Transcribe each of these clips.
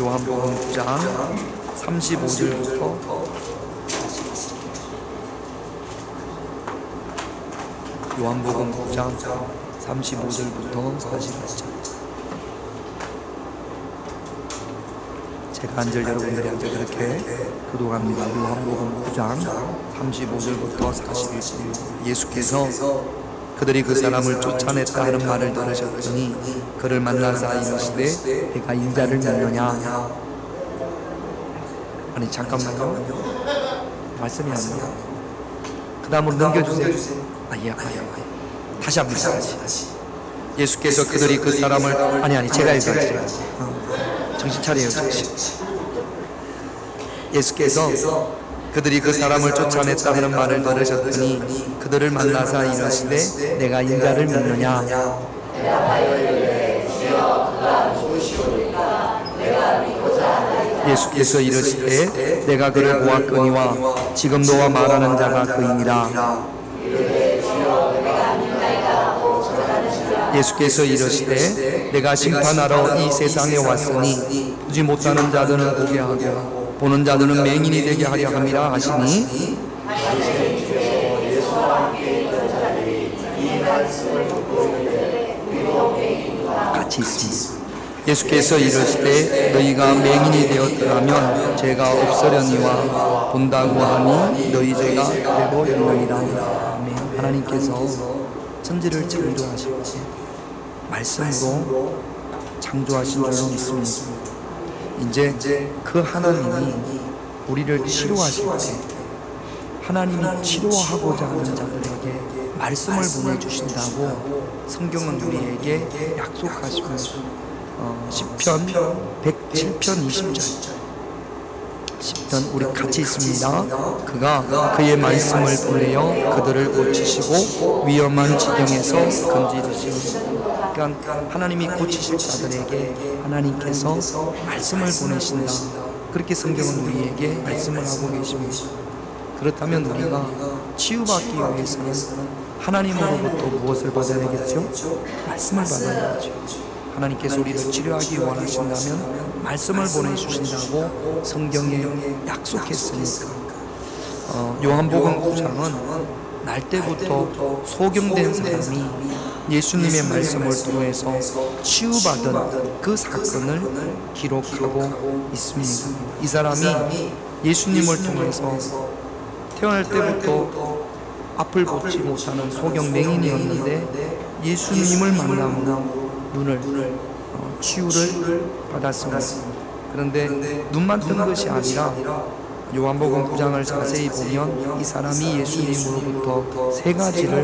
요한복음 9장 35절부터 요한복음 9장 35절부터 41절. 제가 한 절 여러분들이 한 절 그렇게 교독합니다. 요한복음 9장 35절부터 41절. 예수께서 그들이 그 사람을 쫓아냈다 하는 말을 들으셨더니 그를 만나사 이르시되 내가 인자를 믿느냐. 아니 잠깐만요, 말씀이 안 나요. 그 다음으로 넘겨주세요. 예. 다시 합니다. 다시. 예수께서 그들이 그 사람을 제가 읽어야지. 정신 차려요. 정신. 예수께서 그들이 그 사람을 쫓아냈다 하는 말을 들으셨더니 그들을 만나사 이르시되 내가 인자를 믿느냐. 예수께서 이르시되 내가 그를 보았거니와 지금 너와 말하는 자가 그이니라. 예수께서 이르시되 내가 심판하러 이 세상에 왔으니 보지 못하는 자들은 보게 하고 보는 자들은 맹인이 되게 하려 함이라 하시니 같이 있습니다. 예수께서 이르시되 너희가 맹인이 되었더라면 죄가 없으려니와 본다고 하니 너희 죄가 그대로 있느니라. 아멘. 하나님께서 천지를 창조하실 때 말씀으로 창조하신 줄로 믿습니다. 이제 그 하나님이 우리를 치료하실 때 하나님이 치료하고자 하는 자들에게 말씀을 보내주신다고 성경은 우리에게 약속하십니다. 시편 107편 20절. 시편 우리 같이 있습니다. 그가 그의 말씀을 보내어 그들을 고치시고 위험한 지경에서 건지시옵니다. 그러니까 하나님이 고치실 자들에게 하나님께서 말씀을 보내신다. 그렇게 성경은 우리에게 말씀을 하고 계십니다. 그렇다면 우리가 치유받기 위해서는 하나님으로부터 무엇을 받아야겠죠? 말씀을 받아야겠죠. 하나님께서 우리를 치료하기 원하신다면 말씀을 보내주신다고 성경에 약속했으니까 요한복음 9장은 날 때부터 소경된 사람이 예수님의 말씀을 통해서 치유받은 그 사건을 기록하고 있습니다. 이 사람이 예수님을 통해서 태어날 때부터 앞을 보지 못하는 소경맹인이었는데 예수님을 만남으로 눈을 치유를 받았습니다. 그런데 눈만 뜬 것이 아니라 요한복음 9장을 자세히 보면 이 사람이 예수님으로부터 세 가지를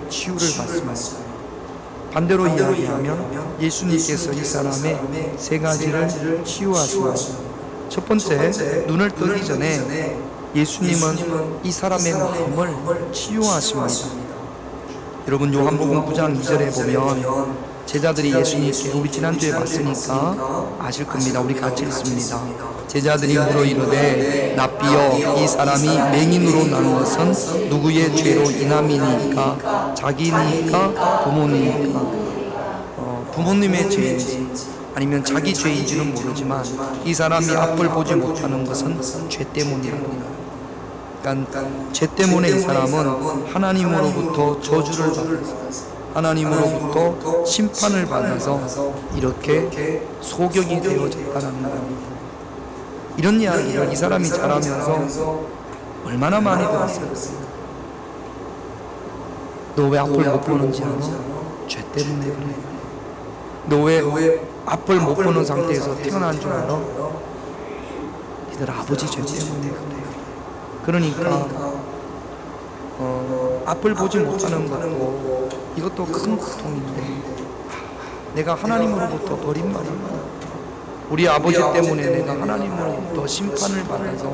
치유를 받습니다. 반대로 이야기하면 예수님께서 이 사람의 세 가지를 치유하십니다. 첫 번째, 눈을 뜨기 전에 예수님은 이 사람의 마음을 치유하십니다. 여러분 요한복음 9장 2절에 보면 제자들이 예수님께, 우리 지난주에 봤으니까 아실 겁니다. 우리 같이 읽습니다. 제자들이 물어 이르되 랍비여 이 사람이 맹인으로 난 것은 누구의 죄로 인함이니까? 자기니까 부모니까? 부모님의 죄인지 아니면 자기 죄인지는 모르지만 이 사람이 앞을 보지 못하는 것은 죄 때문이랍니다. 그러니까 죄 때문에 이 사람은 하나님으로부터 저주를 받았어요. 하나님으로부터 심판을 받아서 이렇게 소경이 되어졌다는 겁니다. 이런 이야기를 이 사람이 자라면서 얼마나 많이 들었어요. 너 왜 앞을 못 보는지 알아? 죄 때문에 그래. 너 왜 앞을 못 보는 상태에서 태어난 줄 알아? 니들 아버지 죄 때문에 그래. 그러니까 앞을 보지 못하는 것도 이것도 큰 고통인데 내가 하나님으로부터 버림받았구나. 우리 아버지 때문에 내가 하나님으로부터 심판을 받아서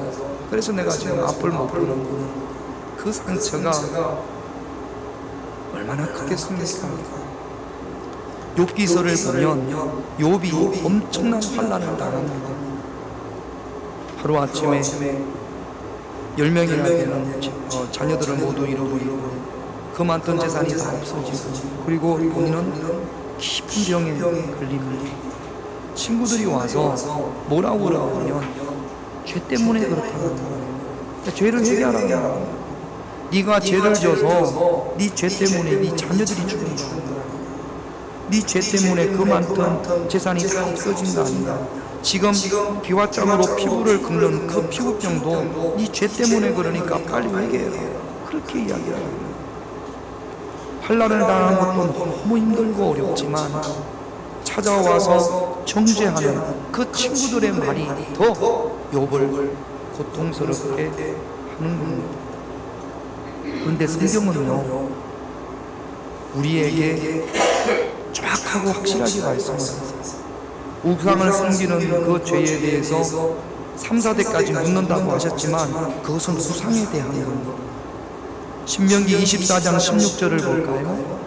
그래서 내가 지금 앞을 못 보는구나. 그 상처가 얼마나 크겠습니까? 욥기서를 보면 욥이 엄청난 환난을 당합니다. 하루아침에 10명이나 되는 자녀들을 모두 잃어버리고 그 많던 재산이 다 없어지고 그리고 본인은 깊은 병에 걸리는 친구들이 와서 뭐라고 그러냐면 죄 때문에 그렇다는 거예요. 그러니까 죄를 회개하라는 거예요. 네가 죄를 져서 네 죄 때문에 네 자녀들이 죽는 거야. 네 죄 때문에 그 많던 재산이 다 없어진 거 아닌가. 지금 비와 땀으로 피부를 긁는 그 피부병도 네 죄 때문에 그러니까 빨리 회개해라. 그렇게 이야기하는 거예요. 환난을 당하는 것도 너무 힘들고 어렵지만 찾아와서 정죄하는 그 친구들의 말이 더 욥을 고통스럽게 하는 겁니다. 그런데 성경은요, 우리에게 정확하고 확실하게 말씀하셨어요. 우상을 섬기는 그 죄에 대해서 3, 4대까지 묻는다고 하셨지만 그것은 우상에 대한 겁니다. 신명기 24장 16절을 볼까요?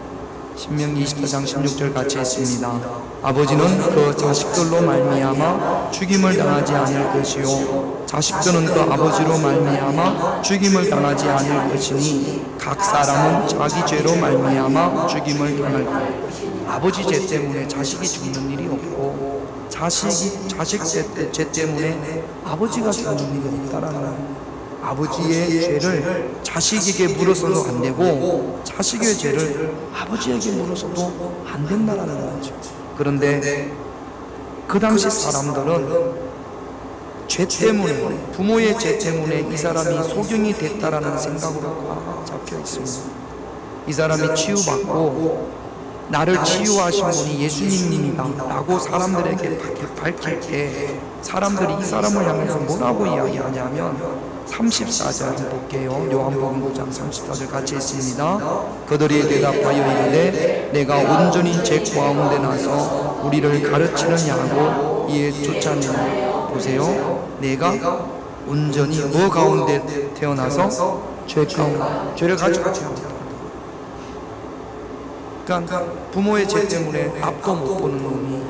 신명기 24장 16절 같이 했습니다. 아버지는 그 자식들로 말미암아 죽임을 당하지 않을 것이요 자식들은 그 아버지로 말미암아 죽임을 당하지 않을 것이니 각 사람은 자기 죄로 말미암아 죽임을 당할 것이다. 아버지 죄 때문에 자식이 죽는 일이 없고 자식 죄 때문에 아버지가 죽는 일이 없다라는 거예요. 아버지의 죄를 자식에게 물어서도 안 되고 자식의 죄를 아버지에게 물어서도 안 된다라는 거죠. 그런데 그 당시 사람들은 죄 때문에, 부모의 죄 때문에 이 사람이 소경이 됐다라는 생각으로 잡혀 있습니다. 이 사람이 치유받고 나를 치유하신 분이 예수님입니다 라고 사람들에게 밝힐 때 사람들이 이 사람을 향해서 뭐라고 이야기하냐면 34절 볼게요. 요한복음 9장 34절 같이 했습니다. 그들이 대답하여 이르되 내가 온전히 죄 가운데 나서 우리를 가르치느냐고 이에 쫓아내니 보세요. 내가 온전히 뭐 가운데 태어나서 죄 가운데 죄를 가지고 태어났다. 그러니까 부모의 죄 때문에 앞도 못 보는 놈이,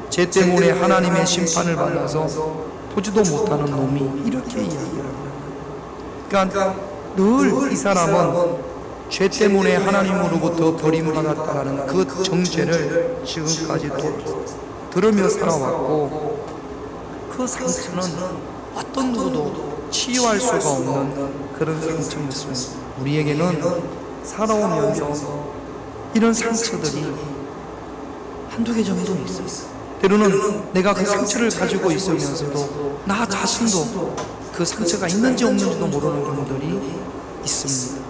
죄 때문에 하나님의 심판을 받아서 보지도 못하는 놈이 이렇게 이야기를 합니다. 그러니까 늘 이 사람은 죄 때문에 하나님으로부터 버림받았다라는 그 정죄를 지금까지 들으며 살아왔고 그 상처는 어떤 누구도 치유할 수가 없는 그런 상처였습니다. 우리에게는 살아오면서 이런 상처들이 한두 개 정도 있어요. 때로는 내가 그 상처를 가지고 있으면서도 나 자신도 그 상처가 있는지 없는지도 모르는 경우들이 있습니다.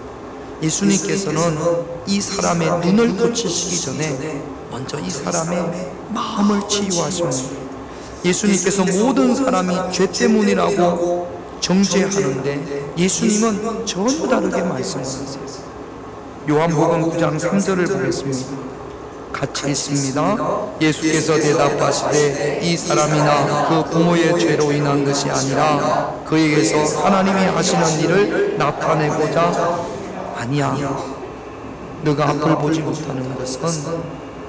예수님께서는 이 사람의 눈을 고치시기 전에 먼저 이 사람의 마음을 치유하십니다. 예수님께서 모든 사람이 죄 때문이라고 정죄하는데 예수님은 전혀 다르게 말씀하세요. 요한복음 9장 3절을 보겠습니다. 같이 있습니다. 예수께서 대답하시되 이 사람이나 그 부모의 죄로 인한 것이 아니라 그에게서 하나님이 하시는 일을 나타내고자 아니야. 너가 앞을 보지 못하는 것은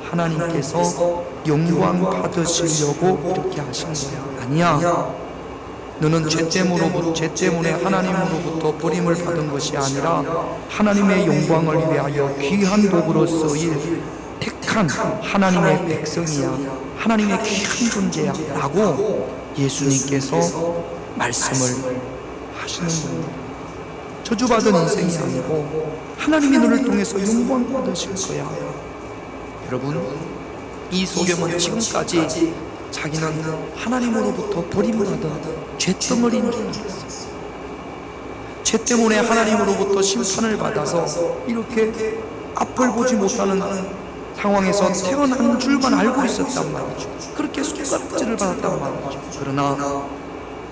하나님께서 영광 받으시려고 이렇게 하신 거야. 아니야. 너는 죄 때문에 하나님으로부터 버림을 받은 것이 아니라 하나님의 영광을 위하여 귀한 도구로 쓰일 택한 하나님의 백성이야. 하나님의 귀한 존재야 라고 예수님께서 말씀을 하시는 겁니다. 저주받은 인생이 아니고 하나님이 너를 통해서 영광 받으실 거야. 여러분, 이 소경은 지금까지 자기는 하나님으로부터 버림받은 죄덩어리인 줄 알았어요. 죄 때문에 하나님으로부터 심판을 받아서 이렇게 앞을 보지 못하는 상황에서 태어난 줄만 알고 있었단 말이죠. 그렇게 손가락질을 받았단 말이죠. 그러나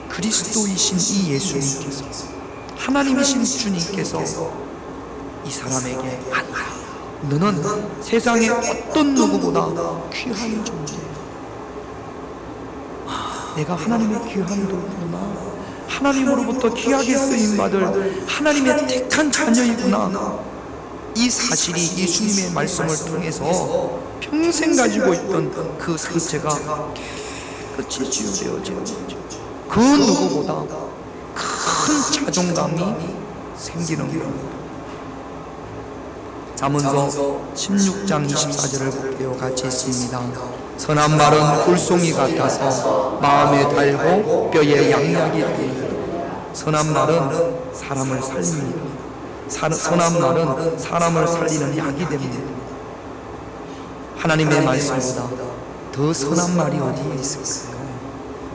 그리스도이신 이 예수님께서, 하나님이신 주님께서 이 사람에게 아니야, 너는 세상의 어떤 누구보다 귀한 존재야. 내가 하나님의 귀한 도구구나, 하나님으로부터 귀하게 쓰임받을 하나님의 택한 자녀이구나. 이 사실이 예수님의 말씀을 통해서 평생 가지고 있던 그 상처가 깨끗이 치유되어지는 거죠. 그 누구보다 큰 자존감이 생기는 겁니다. 잠언서 16장 24절을 볼게요. 같이 있습니다. 선한 말은 꿀송이 같아서 마음에 달고 뼈에 양약이 됩니다. 선한 말은 사람을 살립니다. 선한 말은 사람을 살리는 약이 됩니다. 하나님의 말씀보다 더 선한 말이 어디에 있을까요?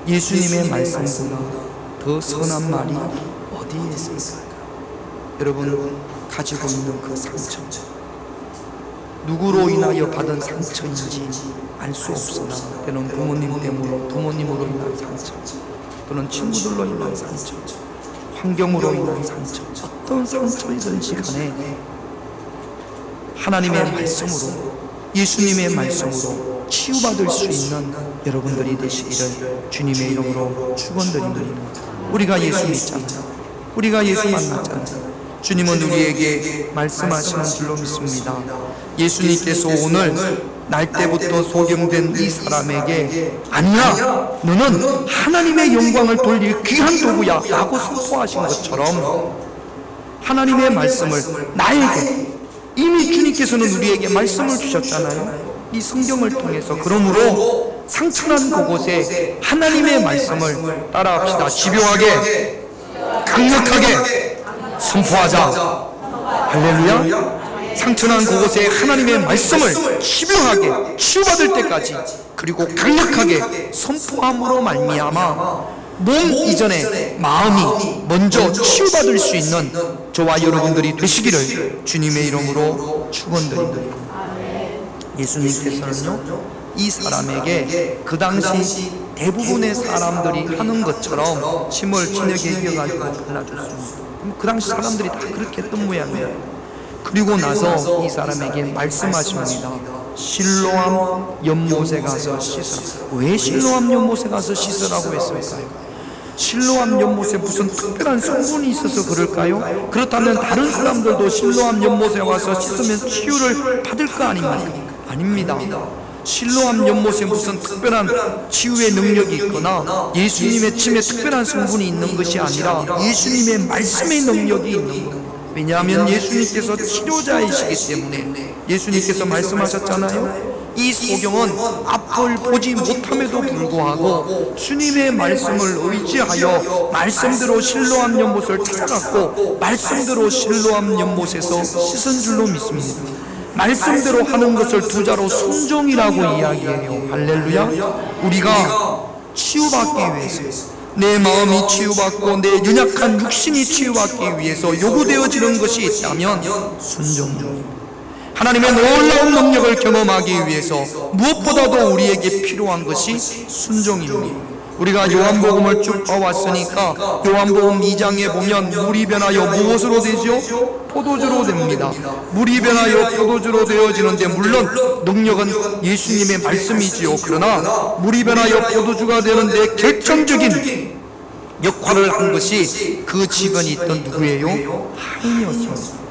예수님의 말씀보다 더 선한 말이 어디에 있을까요? 여러분 가지고 있는 그 상처, 누구로 인하여 받은 상처인지 알 수 없으나 때는 부모님으로 인한 상처, 또는 친구들로 인한 상처, 환경으로 인한 상처, 어떤 상처이든지 간에 하나님의 말씀으로, 예수님의 말씀으로 치유받을 수 있는 여러분들이 되시기를 주님의 이름으로 축원드립니다. 우리가 예수 믿잖아요. 우리가 예수 만났잖아요. 주님은 우리에게 말씀하시는 줄로 믿습니다. 예수님께서 오늘 날 때부터 소경된 이 사람에게 아니야, 너는 하나님의 영광을 돌릴 귀한 도구야 라고 선포하신 것처럼 하나님의 말씀을 나에게, 이미 주님께서는 우리에게 말씀을 주셨잖아요. 이 성경을 통해서. 그러므로 상처난 그곳에 하나님의 말씀을 따라합시다. 집요하게, 강력하게 선포하자. 할렐루야. 상처난 그곳에 하나님의 말씀을 집요하게 치유받을 때까지, 그리고 강력하게 선포함으로 말미암아 몸 이전에 마음이 먼저 치유받을 수 있는 저와 여러분들이 되시기를 주님의 이름으로 축원드립니다. 예수님께서는요, 이 사람에게 그 당시 대부분의 사람들이 하는 것처럼 침을 진하게 이겨가지고 발라줬습니다. 그 당시 사람들이 다 그렇게 했던 모양이에요. 그리고 나서 이 사람에게 말씀하십니다. 실로암 연못에 가서 씻으라. 왜 실로암 연못에 가서 씻으라고 했을까요? 실로암 연못에 무슨 특별한 성분이 있어서 그럴까요? 그렇다면 다른 사람들도 실로암 연못에 와서 씻으면 치유를 받을 거 아닙니까? 아닙니다. 실로암 연못에 무슨 특별한 치유의 능력이 있거나 예수님의 침에 특별한 성분이 있는 것이 아니라 예수님의 말씀의 능력이 있는 겁니다. 왜냐하면 예수님께서 치료자이시기 때문에. 예수님께서 말씀하셨잖아요. 이 소경은 앞을 보지 못함에도 불구하고 주님의 말씀을 의지하여 말씀대로 실로암 연못을 찾아갔고 말씀대로 실로암 연못에서 씻은 줄로 믿습니다. 말씀대로 하는 것을 두 자로 순종이라고 이야기해요. 할렐루야. 우리가 치유받기 위해서, 내 마음이 치유받고 내 연약한 육신이 치유받기 위해서 요구되어지는 것이 있다면 순종. 하나님의 놀라운 능력을 경험하기 위해서 무엇보다도 우리에게 필요한 것이 순종입니다. 우리가 요한복음을 쭉 봐왔으니까 요한복음 2장에 보면 물이 변하여 무엇으로 되죠? 포도주로 됩니다. 물이 변하여 포도주로 되어지는데 물론 능력은 예수님의 말씀이지요. 그러나 물이 변하여 포도주가 되는데 결정적인 역할을 한 것이 그 집안에 있던 누구예요? 하인이었습니다.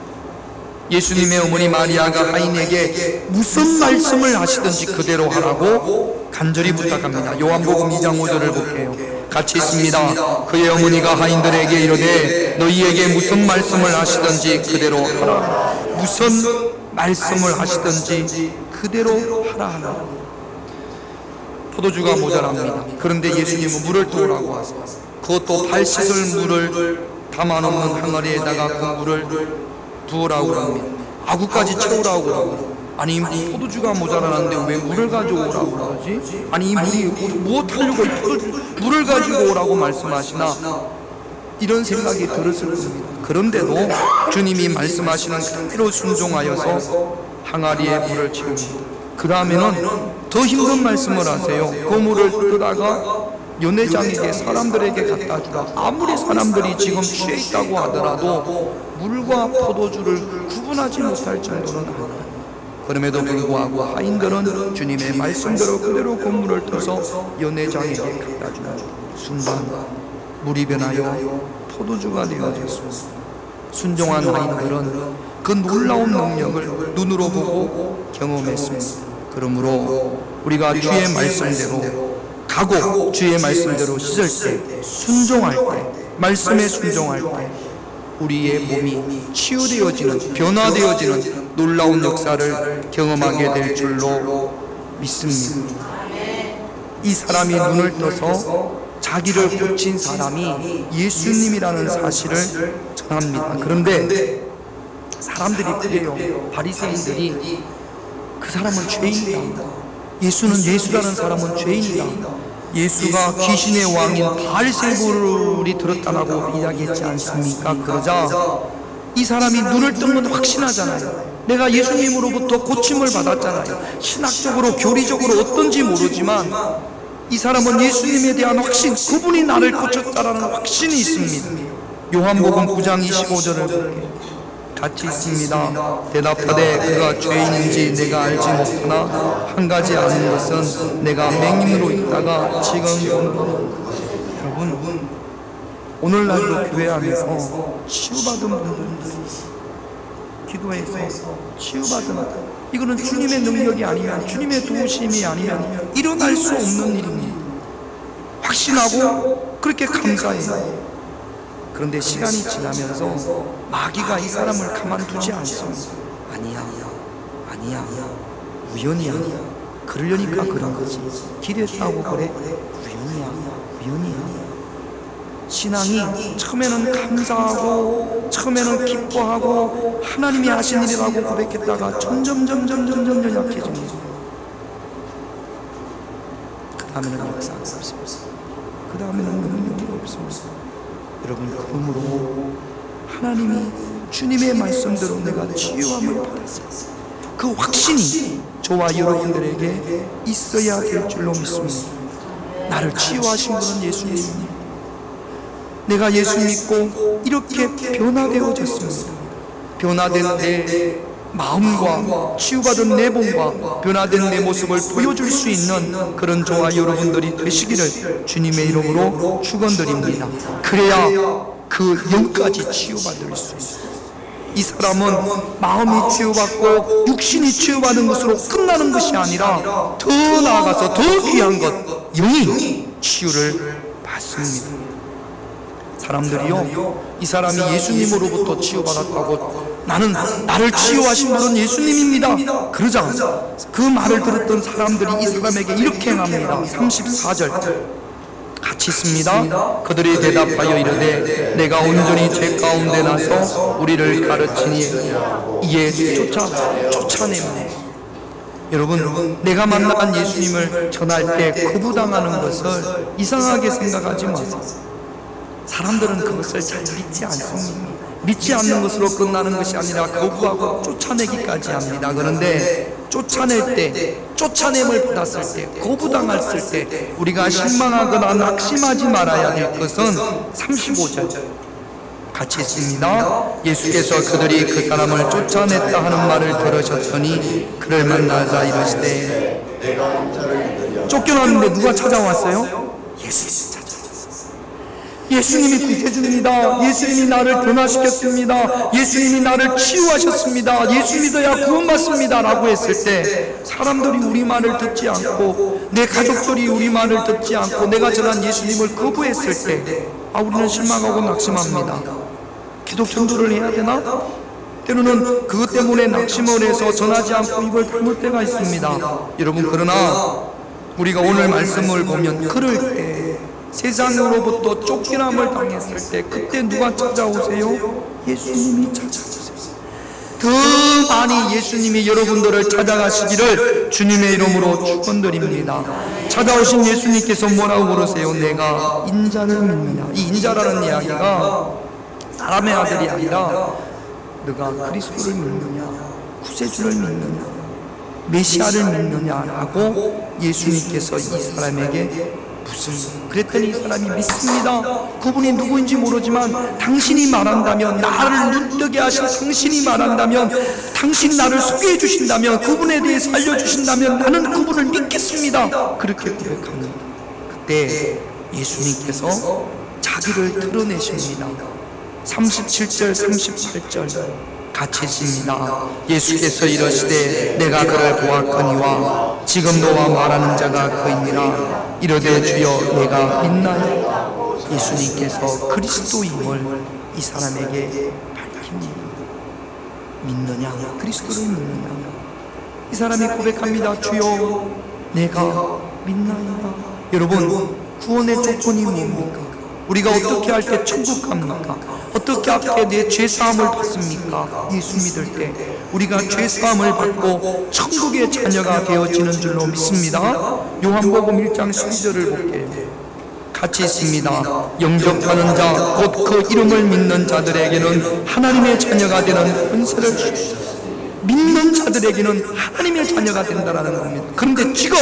예수님의 어머니 마리아가 하인에게 무슨 말씀을 하시든지 그대로 하라고 간절히 부탁합니다. 요한복음 2장 5절을 볼게요. 같이 있습니다. 그의 어머니가 하인들에게 이르되 너희에게 무슨 말씀을 하시든지 그대로 하라. 무슨 말씀을 하시든지 그대로 하라. 포도주가 모자랍니다. 그런데 예수님은 물을 두으라고 하세요. 그것도 발 씻을 물을 담아놓는 항아리에다가 그 물을 두으라고 합니다. 아구까지 채우라고 그러고. 아니 포도주가 모자라는데 왜 물을 가져오라고 그러지? 아니 이 물이 무엇 하려고 이 포도주 물을 가지고 오라고 말씀하시나? 이런 생각이 들었을 겁니다. 그런데도 주님이 말씀하시는 그대로 순종하여서 항아리에 물을 채웁니다. 그 다음에는 더 힘든 말씀을 하세요. 그 물을 뜨다가 연회장에게 사람들에게 갖다 주라. 아무리 사람들이 지금 취해 있다고 하더라도 물과 포도주를 구분하지 못할 정도는 아니에요. 그럼에도 불구하고 하인들은 주님의 말씀대로 그대로 그 물을 떠서 연회장에게 갖다 주는 순간 물이 변하여 포도주가 되어졌습니다. 순종한 하인들은 그 놀라운 능력을 눈으로 보고 경험했습니다. 그러므로 우리가 주의 말씀대로 가고 주의 말씀대로 씻을 때, 순종할 때, 말씀에 순종할 때 우리의 몸이 치유되어지는, 변화되어지는 놀라운 역사를 경험하게 될 줄로 믿습니다. 이 사람이 눈을 떠서 자기를 고친 사람이 예수님이라는 사실을 전합니다. 그런데 사람들이 그래요. 바리새인들이 그 사람은 죄인이다. 예수는 예수라는 사람은 죄인이다. 예수가 귀신의 왕인 바알세불이 들었다라고 이야기했지 않습니까? 그러자 이 사람이 눈을 뜬 건 확신하잖아요. 내가 예수님으로부터 고침을 받았잖아요. 신학적으로 교리적으로 어떤지 모르지만 이 사람은 예수님에 대한 확신, 그분이 나를 고쳤다라는 확신이 있습니다. 요한복음 9장 25절을 볼게요. 같이 있습니다. 대답하되 그가 죄인인지 내가 알지 못하나 한 가지 아는 것은 내가 맹인으로 있다가 지금 여러분, 오늘날도 교회 안에서 치유받은 분들이 있어요. 기도해서 치유받은, 이거는 주님의 능력이 아니면, 주님의 도우심이 아니면 일어날 수 없는 일입니다. 확신하고 그렇게 감사해요. 그런데 시간이 지나면서 마귀가 이 사람을 가만두지 않습니다. 아니야, 우연이야. 그러려니까 그런 거지. 기도했다고 그래? 우연이야. 신앙이 처음에는 감사하고 처음에는 기뻐하고 하나님이 하신 일이라고 고백했다가 점점 약해집니다. 그 다음에는 역사가 없습니다. 그 다음에는 능력이 없습니다. 여러분, 그러므로 하나님이 주님의 말씀대로 내가 치유함을 받았어요. 그 확신이 저와 여러분들에게 있어야 될 줄로 믿습니다. 나를 치유하신 분은 예수님입니다. 내가 예수 믿고 이렇게 변화되어졌습니다. 변화된 내 마음과 치유받은 내 몸과 변화된 내 모습을 보여줄 수 있는 그런 저와 여러분들이 되시기를 주님의 이름으로 축원드립니다. 그래야 그 영까지 치유받을 수 있어요. 이 사람은 마음이 치유받고 육신이 치유받은 것으로 끝나는 것이 아니라 더 나아가서 더 귀한 것, 영이 치유를 받습니다. 사람들이요, 이 사람이 예수님으로부터 치유받았다고, 나를 치유하신 분은 예수님입니다. 그러자 그 말을 들었던 사람들이 이 사람에게 이렇게 행합니다. 34절 같이 있습니다. 그들이 대답하여 이르되 내가 온전히 죄 가운데 나서 우리를 가르치니 이에 쫓아내네. 여러분, 내가 만난 예수님을 전할 때 거부당하는 것을 이상하게 생각하지 마세요. 사람들은 그것을 잘 믿지 않습니다. 믿지 않는 것으로 끝나는 것이 아니라 거부하고 쫓아내기까지 합니다. 그런데 쫓아낼 때, 쫓아냄을 받았을 때, 거부당했을 때 우리가 실망하거나 낙심하지 말아야 될 것은 35절 같이 있습니다. 예수께서 그들이 그 사람을 쫓아냈다 하는 말을 들으셨더니 그를 만나자 이르시되, 쫓겨났는데 누가 찾아왔어요? 예수님이 구세주입니다. 예수님이 나를 변화시켰습니다. 예수님이 나를 치유하셨습니다. 예수 믿어야 구원받습니다 라고 했을 때 사람들이 우리 말을 듣지 않고, 내 가족들이 우리 말을 듣지 않고 내가 전한 예수님을 거부했을 때 우리는 실망하고 낙심합니다. 기독 전도를 해야 되나? 때로는 그것 때문에 낙심을 해서 전하지 않고 입을 다물 때가 있습니다. 여러분, 그러나 우리가 오늘 말씀을 보면 그럴 때, 세상으로부터 쫓겨남을 당했을 때 그때 누가 찾아오세요? 예수님이 찾아오세요. 더 많이 예수님이 여러분들을 찾아가시기를 주님의 이름으로 축원드립니다. 찾아오신 예수님께서 뭐라고 그러세요? 내가 인자를 믿느냐. 이 인자라는 이야기가 사람의 아들이 아니라 너가 그리스도를 믿느냐, 구세주를 믿느냐, 메시아를 믿느냐라고 예수님께서 이 사람에게 묻습니다. 그랬더니 이 사람이 믿습니다. 그분이 누구인지 모르지만 당신이 말한다면, 나를 눈뜨게 하신 당신이 말한다면, 당신이 나를 소개해 주신다면, 그분에 대해서 알려주신다면 나는 그분을 믿겠습니다. 그렇게 고백합니다. 그때 예수님께서 자기를 드러내십니다. 37절 38절 같이 있습니다. 예수께서 이르시되 내가 그를 보았거니와 지금 너와 말하는 자가 그이니라. 이르되 주여 내가 믿나요? 예수님께서 그리스도임을 이 사람에게 밝힙니다. 믿느냐? 그리스도를 믿느냐? 이 사람이 고백합니다. 주여, 내가 믿나이다. 여러분, 구원의 조건이 뭡니까? 우리가 어떻게 할 때 천국 갑니까? 어떻게 할 때 내 죄사함을 받습니까? 예수 믿을 때 우리가 죄사함을 받고 천국의 자녀가 되어지는 줄로 믿습니다. 요한복음 1장 12절을 볼게요. 같이 있습니다. 영접하는 자, 곧 그 이름을 믿는 자들에게는 하나님의 자녀가 되는 권세를 주셨습니다. 믿는 자들에게는 하나님의 자녀가 된다는 겁니다. 그런데 지금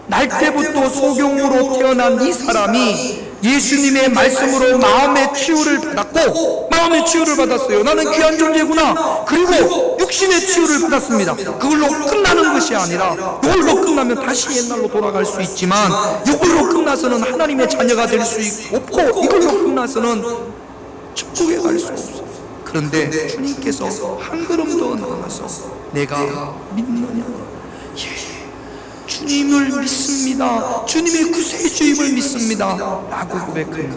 날 때부터 소경으로 태어난 이 사람이 예수님의 말씀으로 마음의 치유를 받았고, 마음의 치유를 받았어요. 나는 귀한 존재구나. 그리고 육신의 치유를 받았습니다. 그걸로 끝나는 것이 아니라, 이걸로 끝나면 다시 옛날로 돌아갈 수 있지만, 이걸로 끝나서는 하나님의 자녀가 될 수 없고, 이걸로 끝나서는 천국에 갈 수 없어요. 그런데 주님께서 한 걸음 더 나아가서 내가 믿느냐? 주님을 믿습니다. 주님의 구세주임을 믿습니다. 라고 고백합니다.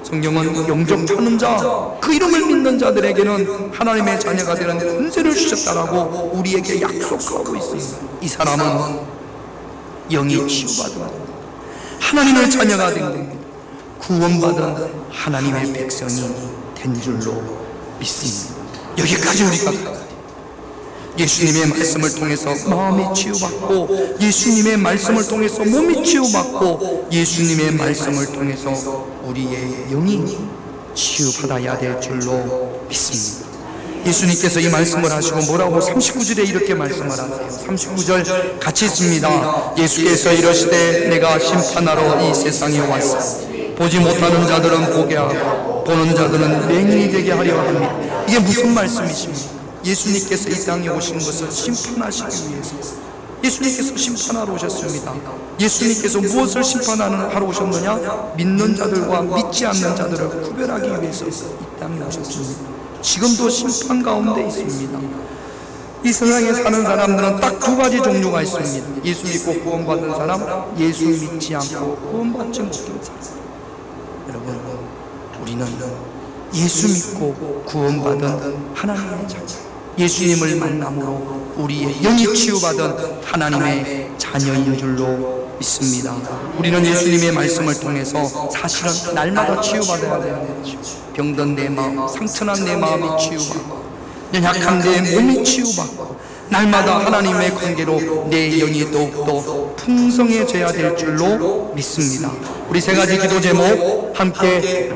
성경은 영접하는 자, 그 이름을 믿는 자들에게는 하나님의 자녀가 되는 권세를 주셨다라고 우리에게 약속하고 있습니다. 이 사람은 영이 치유받은 하나님의 자녀가 된 겁니다. 구원받은 하나님의 백성이 된 줄로 믿습니다. 여기까지 우리가 예수님의 말씀을 통해서 마음이 치유받고, 예수님의 말씀을 통해서 몸이 치유받고, 예수님의 말씀을 통해서 우리의 영이 치유받아야 될 줄로 믿습니다. 예수님께서 이 말씀을 하시고 뭐라고 39절에 이렇게 말씀을 하세요. 39절 같이 있습니다. 예수께서 이러시되 내가 심판하러 이 세상에 왔으니 보지 못하는 자들은 보게 하고 보는 자들은 맹인이 되게 하려 합니다. 이게 무슨 말씀이십니까? 예수님께서 이 땅에 오신 것은 심판하시기 위해서, 예수님께서 심판하러 오셨습니다. 예수님께서 무엇을 심판하러 오셨느냐? 믿는 자들과 믿지 않는 자들을 구별하기 위해서 이 땅에 오셨습니다. 지금도 심판 가운데 있습니다. 이 세상에 사는 사람들은 딱 두 가지 종류가 있습니다. 예수 믿고 구원받은 사람, 예수 믿지 않고 구원받지 못한 사람. 여러분, 우리는 예수 믿고 구원받은 하나님의 자녀, 예수님을 만남으로 우리의 영이 치유받은 하나님의 자녀인 줄로 믿습니다. 우리는 예수님의 말씀을 통해서 사실은 날마다 치유받아야 되는 거죠. 병든 내 마음, 상처난 내 마음이 치유받고, 연약한 내 몸이 치유받고, 날마다 하나님의 관계로 내 영이 더욱더 풍성해져야 될 줄로 믿습니다. 우리 세 가지 기도 제목 함께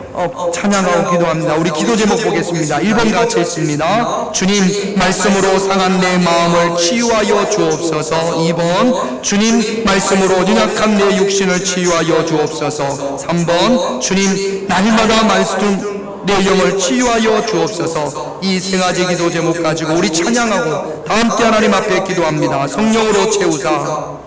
찬양하고 기도합니다. 우리 기도 제목 보겠습니다. 1번 같이 읽습니다. 주님, 말씀으로 상한 내 마음을 치유하여 주옵소서. 2번, 주님, 말씀으로 연약한 내 육신을 치유하여 주옵소서. 3번, 주님, 날마다 말씀 내 영을 치유하여 주옵소서. 이 세 가지 기도 제목 가지고 우리 찬양하고 다 함께 하나님 앞에 기도합니다. 성령으로 채우사